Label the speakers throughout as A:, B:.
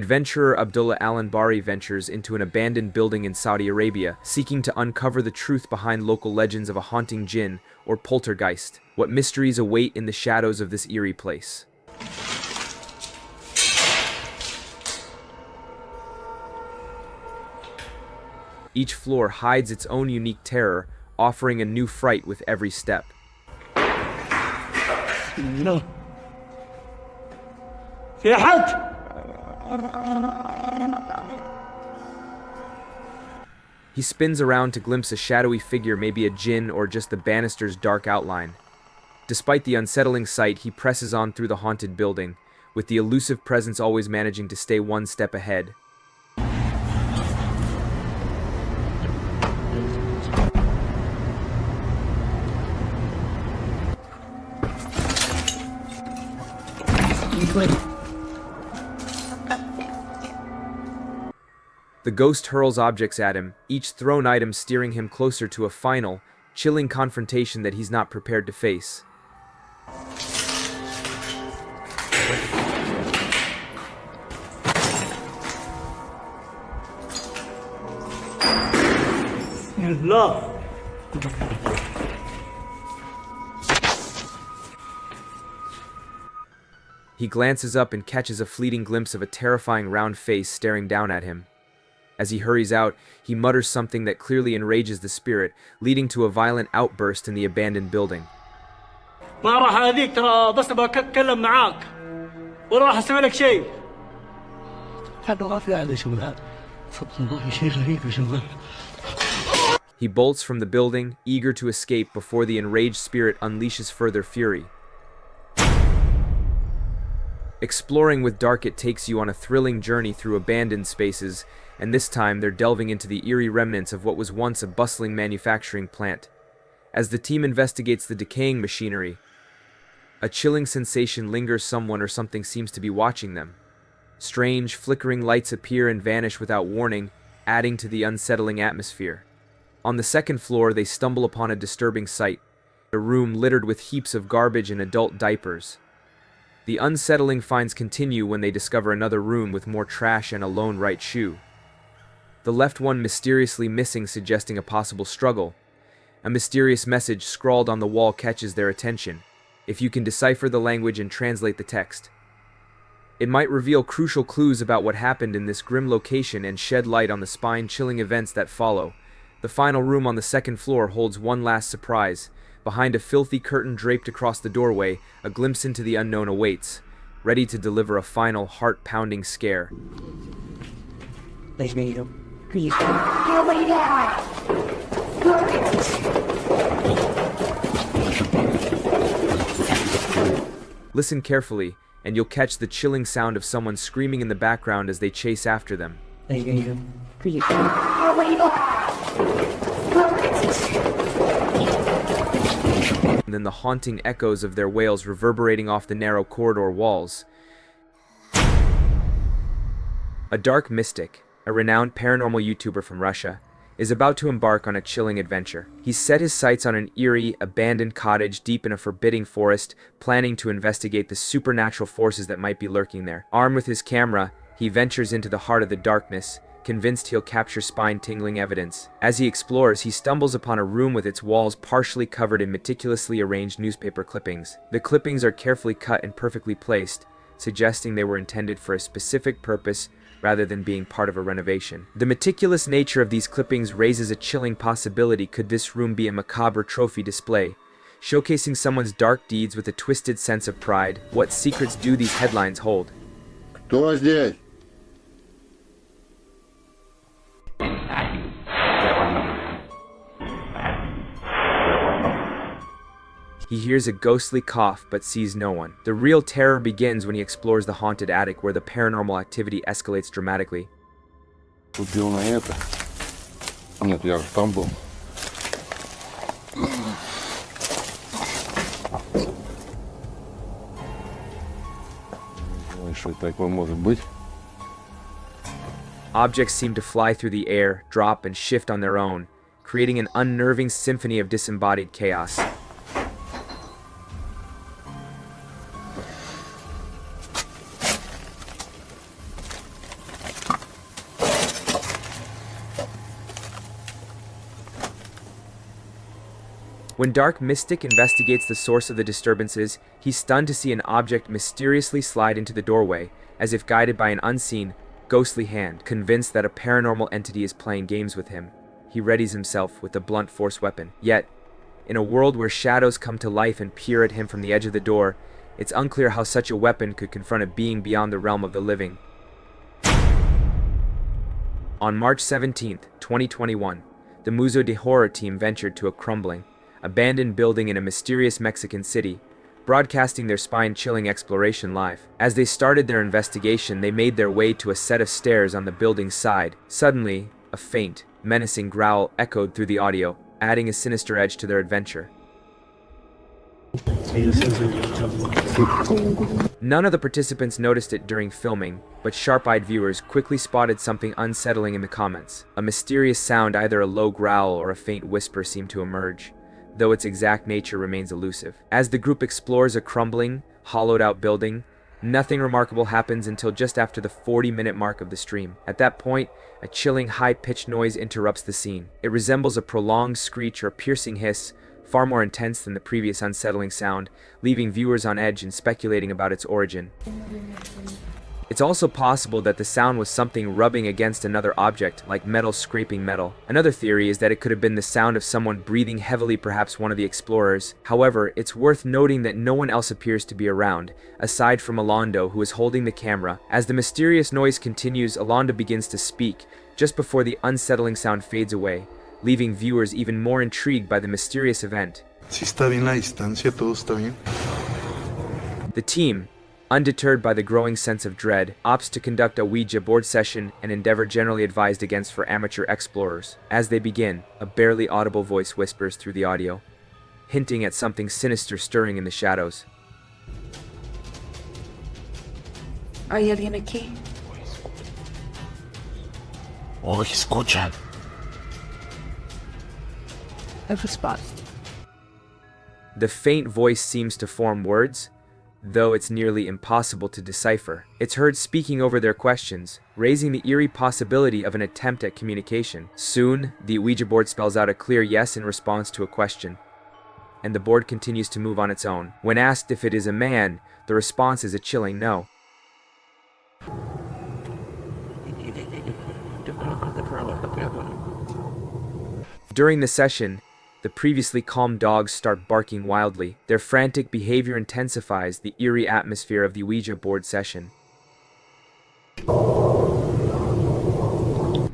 A: Adventurer Abdullah Al-Anbari ventures into an abandoned building in Saudi Arabia, seeking to uncover the truth behind local legends of a haunting jinn or poltergeist. What mysteries await in the shadows of this eerie place? Each floor hides its own unique terror, offering a new fright with every step.
B: No.
A: He spins around to glimpse a shadowy figure, maybe a jinn or just the banister's dark outline. Despite the unsettling sight, he presses on through the haunted building, with the elusive presence always managing to stay one step ahead. The ghost hurls objects at him, each thrown item steering him closer to a final, chilling confrontation that he's not prepared to face.
B: Allah.
A: He glances up and catches a fleeting glimpse of a terrifying round face staring down at him. As he hurries out, he mutters something that clearly enrages the spirit, leading to a violent outburst in the abandoned building.
B: ما راح اذيك ترى بس بتكلم معاك ولا راح اسوي لك شيء. هذا غافل على شغلات. والله شيء غريب يا شباب.
A: He bolts from the building, eager to escape before the enraged spirit unleashes further fury. Exploring with Dark, it takes you on a thrilling journey through abandoned spaces, and this time they're delving into the eerie remnants of what was once a bustling manufacturing plant. As the team investigates the decaying machinery, a chilling sensation lingers. Someone or something seems to be watching them. Strange, flickering lights appear and vanish without warning, adding to the unsettling atmosphere. On the second floor, they stumble upon a disturbing sight, a room littered with heaps of garbage and adult diapers. The unsettling finds continue when they discover another room with more trash and a lone right shoe. The left one mysteriously missing, suggesting a possible struggle. A mysterious message scrawled on the wall catches their attention, if you can decipher the language and translate the text. It might reveal crucial clues about what happened in this grim location and shed light on the spine-chilling events that follow. The final room on the second floor holds one last surprise. Behind a filthy curtain draped across the doorway, a glimpse into the unknown awaits, ready to deliver a final heart-pounding scare. Listen carefully, and you'll catch the chilling sound of someone screaming in the background as they chase after them. And then the haunting echoes of their wails reverberating off the narrow corridor walls. A dark mystic, a renowned paranormal YouTuber from Russia, is about to embark on a chilling adventure. He's set his sights on an eerie, abandoned cottage deep in a forbidding forest, planning to investigate the supernatural forces that might be lurking there. Armed with his camera, he ventures into the heart of the darkness, convinced he'll capture spine-tingling evidence. As he explores, he stumbles upon a room with its walls partially covered in meticulously arranged newspaper clippings. The clippings are carefully cut and perfectly placed, suggesting they were intended for a specific purpose rather than being part of a renovation. The meticulous nature of these clippings raises a chilling possibility. Could this room be a macabre trophy display, showcasing someone's dark deeds with a twisted sense of pride? What secrets do these headlines hold?
C: Кто здесь?
A: He hears a ghostly cough but sees no one. The real terror begins when he explores the haunted attic, where the paranormal activity escalates dramatically.
C: Убил на это. Нет, я там был. Что такое может быть?
A: Objects seem to fly through the air, drop, and shift on their own, creating an unnerving symphony of disembodied chaos. When Dark Mystic investigates the source of the disturbances, he's stunned to see an object mysteriously slide into the doorway, as if guided by an unseen, ghostly hand. Convinced that a paranormal entity is playing games with him, he readies himself with a blunt force weapon. Yet, in a world where shadows come to life and peer at him from the edge of the door, it's unclear how such a weapon could confront a being beyond the realm of the living. On March 17, 2021, the Museo de Horror team ventured to a crumbling, abandoned building in a mysterious Mexican city, broadcasting their spine-chilling exploration live. As they started their investigation, they made their way to a set of stairs on the building's side. Suddenly, a faint, menacing growl echoed through the audio, adding a sinister edge to their adventure. None of the participants noticed it during filming, but sharp-eyed viewers quickly spotted something unsettling in the comments. A mysterious sound, either a low growl or a faint whisper, seemed to emerge, though its exact nature remains elusive. As the group explores a crumbling, hollowed-out building, nothing remarkable happens until just after the 40-minute mark of the stream. At that point, a chilling, high-pitched noise interrupts the scene. It resembles a prolonged screech or piercing hiss, far more intense than the previous unsettling sound, leaving viewers on edge and speculating about its origin. It's also possible that the sound was something rubbing against another object, like metal scraping metal. Another theory is that it could have been the sound of someone breathing heavily, perhaps one of the explorers. However, it's worth noting that no one else appears to be around, aside from Alondo, who is holding the camera. As the mysterious noise continues, Alondo begins to speak, just before the unsettling sound fades away, leaving viewers even more intrigued by the mysterious event.
D: Si está bien la distancia, todo está bien.
A: The team, undeterred by the growing sense of dread, opts to conduct a Ouija board session, an endeavor generally advised against for amateur explorers. As they begin, a barely audible voice whispers through the audio, hinting at something sinister stirring in the shadows.
E: ¿Hay alguien aquí?
D: Oh, escucha.
E: I've responded.
A: The faint voice seems to form words, though it's nearly impossible to decipher. It's heard speaking over their questions, raising the eerie possibility of an attempt at communication. Soon, the Ouija board spells out a clear yes in response to a question, and the board continues to move on its own. When asked if it is a man, the response is a chilling no. During the session, the previously calm dogs start barking wildly. Their frantic behavior intensifies the eerie atmosphere of the Ouija board session.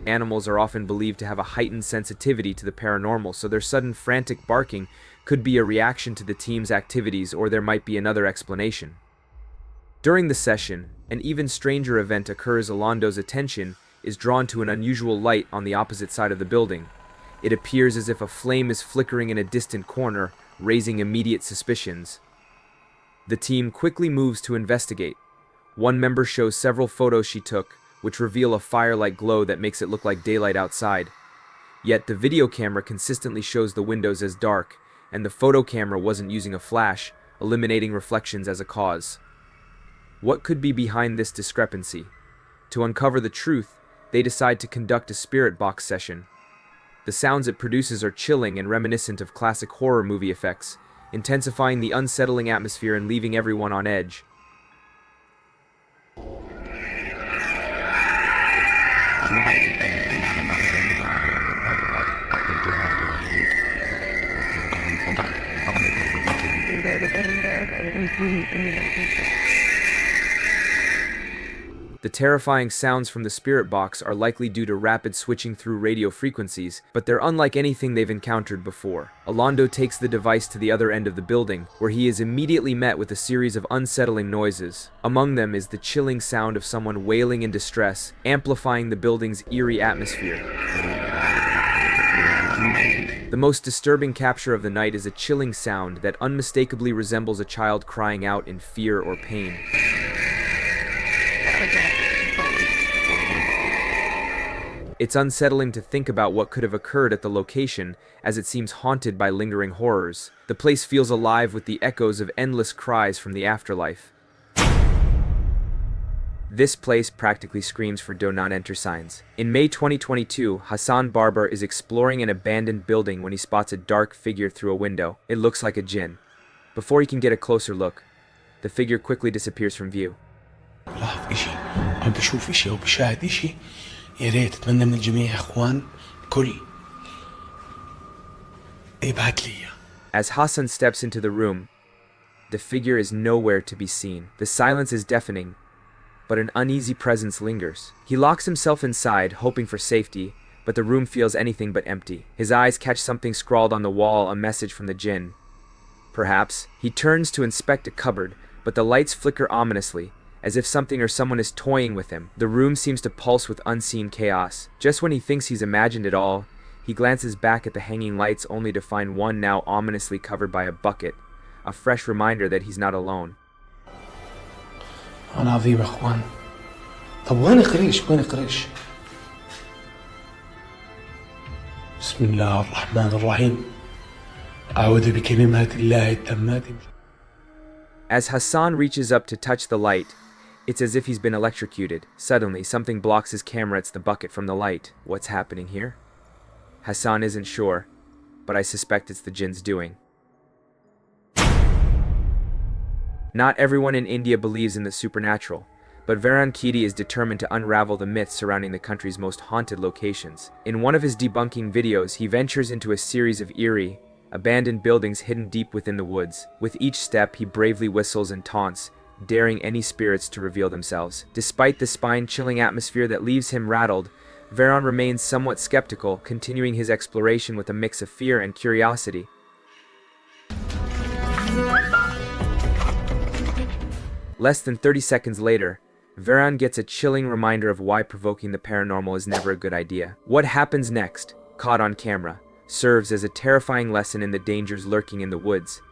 A: Animals are often believed to have a heightened sensitivity to the paranormal, so their sudden frantic barking could be a reaction to the team's activities, or there might be another explanation. During the session, an even stranger event occurs. Alondo's attention is drawn to an unusual light on the opposite side of the building. It appears as if a flame is flickering in a distant corner, raising immediate suspicions. The team quickly moves to investigate. One member shows several photos she took, which reveal a fire-like glow that makes it look like daylight outside. Yet the video camera consistently shows the windows as dark, and the photo camera wasn't using a flash, eliminating reflections as a cause. What could be behind this discrepancy? To uncover the truth, they decide to conduct a spirit box session. The sounds it produces are chilling and reminiscent of classic horror movie effects, intensifying the unsettling atmosphere and leaving everyone on edge. The terrifying sounds from the spirit box are likely due to rapid switching through radio frequencies, but they're unlike anything they've encountered before. Alondo takes the device to the other end of the building, where he is immediately met with a series of unsettling noises. Among them is the chilling sound of someone wailing in distress, amplifying the building's eerie atmosphere. The most disturbing capture of the night is a chilling sound that unmistakably resembles a child crying out in fear or pain. It's unsettling to think about what could have occurred at the location, as it seems haunted by lingering horrors. The place feels alive with the echoes of endless cries from the afterlife. This place practically screams for do not enter signs. In May 2022, Hassan Barber is exploring an abandoned building when he spots a dark figure through a window. It looks like a jinn. Before he can get a closer look, the figure quickly disappears from view.
F: لاحظ إشي أو بشوف إشي أو بشاهد إشي يا ريت أتمنى من الجميع يا إخوان كل يبعت لي إياه.
A: As Hassan steps into the room, the figure is nowhere to be seen. The silence is deafening, but an uneasy presence lingers. He locks himself inside, hoping for safety, but the room feels anything but empty. His eyes catch something scrawled on the wall, a message from the jinn. Perhaps. He turns to inspect a cupboard, but the lights flicker ominously, as if something or someone is toying with him. The room seems to pulse with unseen chaos. Just when he thinks he's imagined it all, he glances back at the hanging lights only to find one now ominously covered by a bucket, a fresh reminder that he's not alone.
F: أنا عظيم يا إخوان. طب وين قريش؟ وين قريش؟ بسم الله الرحمن الرحيم. أعوذ بكلمات الله التامات.
A: As Hassan reaches up to touch the light, it's as if he's been electrocuted. Suddenly, something blocks his camera. It's the bucket from the light. What's happening here? Hassan isn't sure, but I suspect it's the jinn's doing. Not everyone in India believes in the supernatural, but Varan Kidi is determined to unravel the myths surrounding the country's most haunted locations. In one of his debunking videos, he ventures into a series of eerie, abandoned buildings hidden deep within the woods. With each step, he bravely whistles and taunts, daring any spirits to reveal themselves. Despite the spine-chilling atmosphere that leaves him rattled, Varan remains somewhat skeptical, continuing his exploration with a mix of fear and curiosity. Less than 30 seconds later, Varan gets a chilling reminder of why provoking the paranormal is never a good idea. What happens next, caught on camera, serves as a terrifying lesson in the dangers lurking in the woods.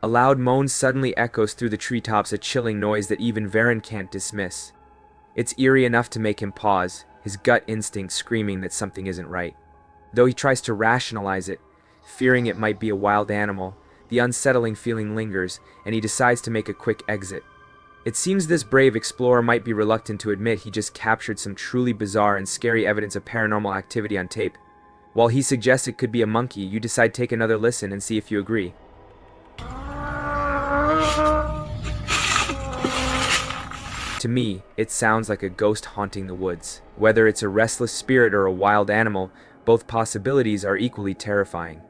A: A loud moan suddenly echoes through the treetops, a chilling noise that even Varan can't dismiss. It's eerie enough to make him pause, his gut instinct screaming that something isn't right. Though he tries to rationalize it, fearing it might be a wild animal, the unsettling feeling lingers, and he decides to make a quick exit. It seems this brave explorer might be reluctant to admit he just captured some truly bizarre and scary evidence of paranormal activity on tape. While he suggests it could be a monkey, you decide to take another listen and see if you agree. To me, it sounds like a ghost haunting the woods. Whether it's a restless spirit or a wild animal, both possibilities are equally terrifying.